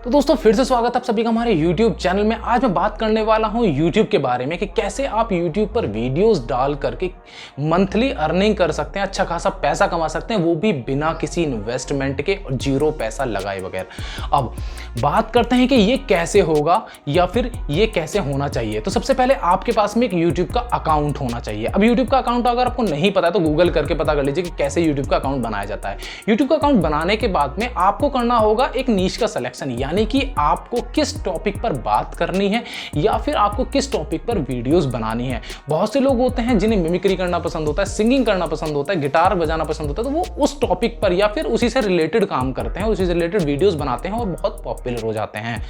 तो दोस्तों फिर से स्वागत है आप सभी का हमारे YouTube चैनल में। आज मैं बात करने वाला हूं YouTube के बारे में कि कैसे आप YouTube पर वीडियोस डाल करके मंथली अर्निंग कर सकते हैं, अच्छा खासा पैसा कमा सकते हैं, वो भी बिना किसी इन्वेस्टमेंट के और जीरो पैसा लगाए बगैर। अब बात करते हैं कि ये कैसे होगा या फिर ये कैसे होना चाहिए। तो सबसे पहले आपके पास में एक YouTube का अकाउंट होना चाहिए। अब YouTube का अकाउंट अगर आपको नहीं पता है तो गूगल करके पता कर लीजिए कि कैसे YouTube का अकाउंट बनाया जाता है। YouTube का अकाउंट बनाने के बाद में आपको करना होगा एक नीश का सिलेक्शन, यानी कि आपको किस टॉपिक पर बात करनी है या फिर आपको किस टॉपिक पर वीडियोस बनानी है। बहुत से लोग होते हैं जिन्हें मिमिक्री करना पसंद होता है, सिंगिंग करना पसंद होता है, गिटार बजाना पसंद होता है, तो वो उस टॉपिक पर या फिर उसी से रिलेटेड काम करते हैं, उसी से रिलेटेड वीडियोस बनाते हैं और बहुत पॉपुलर हो जाते हैं।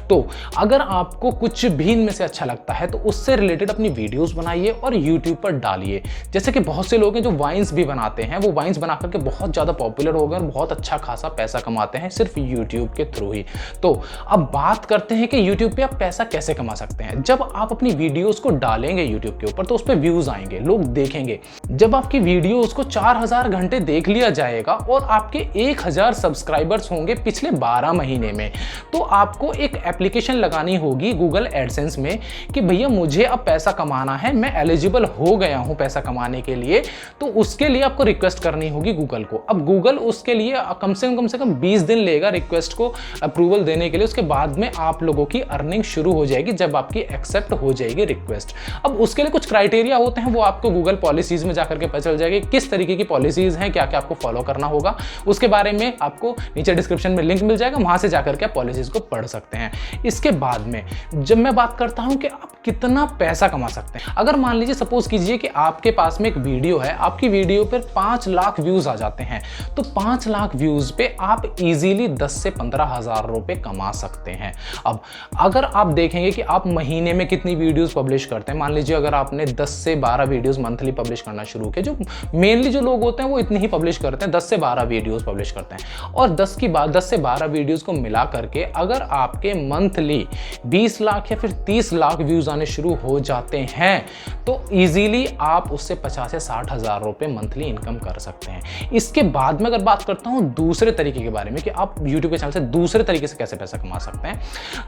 तो अगर आपको कुछ भी इनमें से अच्छा लगता है तो उससे रिलेटेड अपनी वीडियोस बनाइए और यूट्यूब पर डालिए। जैसे कि बहुत से लोग हैं जो वाइन्स भी बनाते हैं, वो वाइन्स बना करके बहुत ज़्यादा पॉपुलर हो गए और बहुत अच्छा खासा पैसा कमाते हैं सिर्फ यूट्यूब के थ्रू ही। तो अब बात करते हैं कि YouTube पे आप पैसा कैसे कमा सकते हैं। जब आप अपनी वीडियोस को डालेंगे YouTube के ऊपर तो उस पर व्यूज आएंगे, लोग देखेंगे। जब आपकी वीडियोस को 4000 घंटे देख लिया जाएगा और आपके 1000 सब्सक्राइबर्स होंगे पिछले 12 महीने में, तो आपको एक एप्लीकेशन लगानी होगी गूगल एडसेंस में कि भैया मुझे अब पैसा कमाना है, मैं एलिजिबल हो गया हूं पैसा कमाने के लिए। तो उसके लिए आपको रिक्वेस्ट करनी होगी गूगल को। अब गूगल उसके लिए कम से कम 20 दिन लेगा रिक्वेस्ट को अप्रूवल देने के लिए। उसके बाद में आप लोगों की अर्निंग शुरू हो जाएगी जब आपकी एक्सेप्ट हो जाएगी रिक्वेस्ट। अब उसके लिए कुछ क्राइटेरिया होते हैं, वो आपको गूगल पॉलिसीज में जाकर के पता चल जाएगा किस तरीके की पॉलिसीज हैं, क्या क्या आपको फॉलो करना होगा। उसके बारे में आपको नीचे डिस्क्रिप्शन में लिंक मिल जाएगा, वहां से जाकर के आप पॉलिसीज को पढ़ सकते हैं। इसके बाद में जब मैं बात करता हूं कि आप कितना पैसा कमा सकते हैं, अगर मान लीजिए सपोज कीजिए कि आपके पास में एक वीडियो है, आपकी वीडियो पर 5 लाख व्यूज आ जाते हैं, तो 5 लाख व्यूज पे आप इजीली 10 से 15 हजार रुपए कमा सकते हैं। अब अगर आप देखेंगे कि आप महीने में कितनी वीडियोस पब्लिश करते हैं, मान लीजिए अगर आपने 10 से 12 वीडियोस मंथली पब्लिश करना शुरू किया, जो मेनली जो लोग होते हैं वो इतनी ही पब्लिश करते हैं, 10 से 12 वीडियोस पब्लिश करते हैं, और 10 से 12 वीडियोस को मिला करके अगर आपके मंथली 20 लाख या फिर 30 लाख व्यूज आने शुरू हो जाते हैं तो इजीली आप उससे 50 से 60 हजार रुपए मंथली इनकम कर सकते हैं। इसके बाद में अगर बात करता हूं दूसरे तरीके के बारे में कि आप यूट्यूब के चैनल से दूसरे तरीके से कैसे पैसा कमा सकते हैं,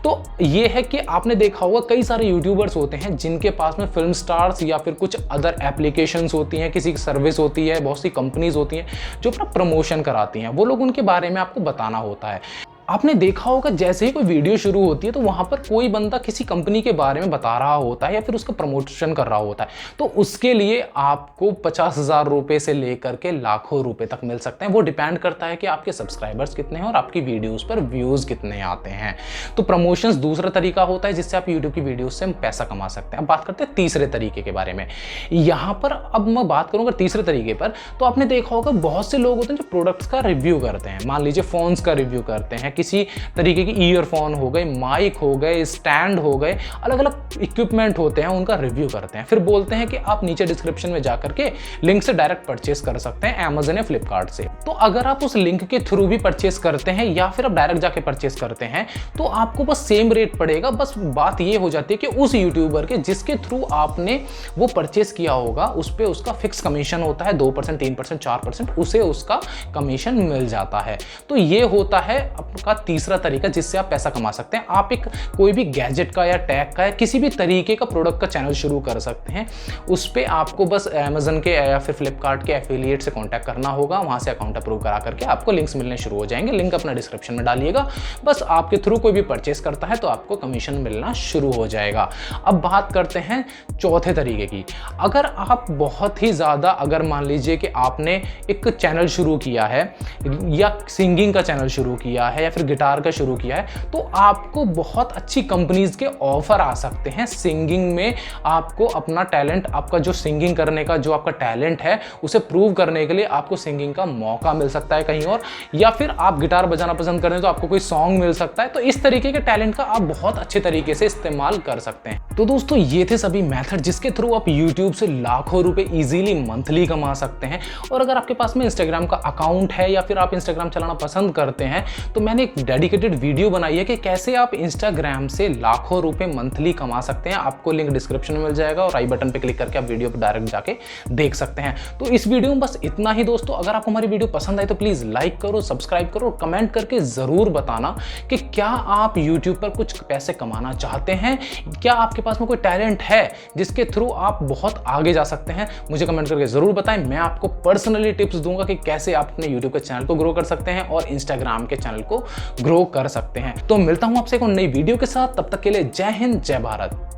तो ये है कि आपने देखा होगा कई सारे यूट्यूबर्स होते हैं जिनके पास में फिल्म स्टार्स या फिर कुछ अदर एप्लीकेशंस होती हैं, किसी की सर्विस होती है, बहुत सी कंपनीज होती हैं जो अपना प्रमोशन कराती हैं, वो लोग उनके बारे में आपको बताना होता है। आपने देखा होगा जैसे ही कोई वीडियो शुरू होती है तो वहां पर कोई बंदा किसी कंपनी के बारे में बता रहा होता है या फिर उसका प्रमोशन कर रहा होता है, तो उसके लिए आपको 50,000 रुपए से लेकर के लाखों रुपए तक मिल सकते हैं। वो डिपेंड करता है कि आपके सब्सक्राइबर्स कितने हैं और आपकी वीडियोस पर व्यूज कितने आते हैं। तो प्रमोशंस दूसरा तरीका होता है जिससे आप यूट्यूब की वीडियो से पैसा कमा सकते हैं। अब बात करते हैं तीसरे तरीके के बारे में। यहां पर अब मैं बात करूंगा तीसरे तरीके पर, तो आपने देखा होगा बहुत से लोग होते हैं जो प्रोडक्ट्स का रिव्यू करते हैं। मान लीजिए फोन्स का रिव्यू करते हैं, किसी तरीके की ईयरफोन हो गए, माइक हो गए, स्टैंड हो गए, अलग अलग इक्विपमेंट होते हैं, उनका रिव्यू करते हैं। फिर बोलते हैं कि आप नीचे डिस्क्रिप्शन में जाकर के लिंक से डायरेक्ट परचेस कर सकते हैं Amazon या फ्लिपकार्ट से। तो अगर आप उस लिंक के थ्रू भी परचेस करते हैं या फिर आप डायरेक्ट जाके परचेस करते हैं तो आपको बस सेम रेट पड़ेगा। बस बात ये हो जाती है कि उस यूट्यूबर के जिसके थ्रू आपने वो परचेस किया होगा उस पर उसका फिक्स कमीशन होता है, 2%, 3%, 4%, उसे उसका कमीशन मिल जाता है। तो ये होता है आपका तीसरा तरीका जिससे आप पैसा कमा सकते हैं। आप एक कोई भी गैजेट का या टैग का या किसी भी तरीके का प्रोडक्ट का चैनल शुरू कर सकते हैं। उस पे आपको बस Amazon के या फिर फ्लिपकार्ट के एफिलिएट से कांटेक्ट करना होगा, वहां से अकाउंट अप्रूव करा करके आपको लिंक्स मिलने शुरू हो जाएंगे। लिंक अपना डिस्क्रिप्शन में डालिएगा, बस आपके थ्रू कोई भी परचेस करता है तो आपको कमीशन मिलना शुरू हो जाएगा। अब बात करते हैं चौथे तरीके की। अगर आप बहुत ही ज्यादा, अगर मान लीजिए कि आपने एक चैनल शुरू किया है या सिंगिंग का चैनल शुरू किया है या फिर गिटार का शुरू किया है, तो आपको बहुत अच्छी कंपनीज के ऑफर आ सकते हैं सिंगिंग में। आपको अपना टैलेंट, आपका जो सिंगिंग करने का जो आपका टैलेंट है उसे प्रूव करने के लिए आपको सिंगिंग का मौका मिल सकता है कहीं और, या फिर आप गिटार बजाना पसंद करते हैं तो आपको कोई सॉन्ग मिल सकता है। तो इस तरीके के टैलेंट का आप बहुत अच्छे तरीके से इस्तेमाल कर सकते हैं। तो दोस्तों ये थे सभी मेथड जिसके थ्रू आप YouTube से लाखों रुपए इजीली मंथली कमा सकते हैं। और अगर आपके पास में इंस्टाग्राम का अकाउंट है या फिर आप इंस्टाग्राम चलाना पसंद करते हैं तो मैंने एक डेडिकेटेड वीडियो बनाई है कि कैसे आप इंस्टाग्राम से लाखों रुपए मंथली कमा सकते हैं। आपको लिंक डिस्क्रिप्शन में मिल जाएगा और आई बटन पे क्लिक करके आप वीडियो पे डायरेक्ट जाके देख सकते हैं। तो इस वीडियो में बस इतना ही दोस्तों। अगर आपको हमारी वीडियो पसंद आई तो प्लीज लाइक करो, सब्सक्राइब करो और कमेंट करके जरूर बताना कि क्या आप यूट्यूब पर कुछ पैसे कमाना चाहते हैं, क्या आपके पास में कोई टैलेंट है जिसके थ्रू आप बहुत आगे जा सकते हैं। मुझे कमेंट करके जरूर बताएं। मैं आपको पर्सनली टिप्स दूंगा कि कैसे आप अपने यूट्यूब के चैनल को ग्रो कर सकते हैं और इंस्टाग्राम के चैनल को ग्रो कर सकते हैं। तो मिलता हूं आपसे एक नई वीडियो के साथ, तब तक के लिए जय हिंद, जय भारत।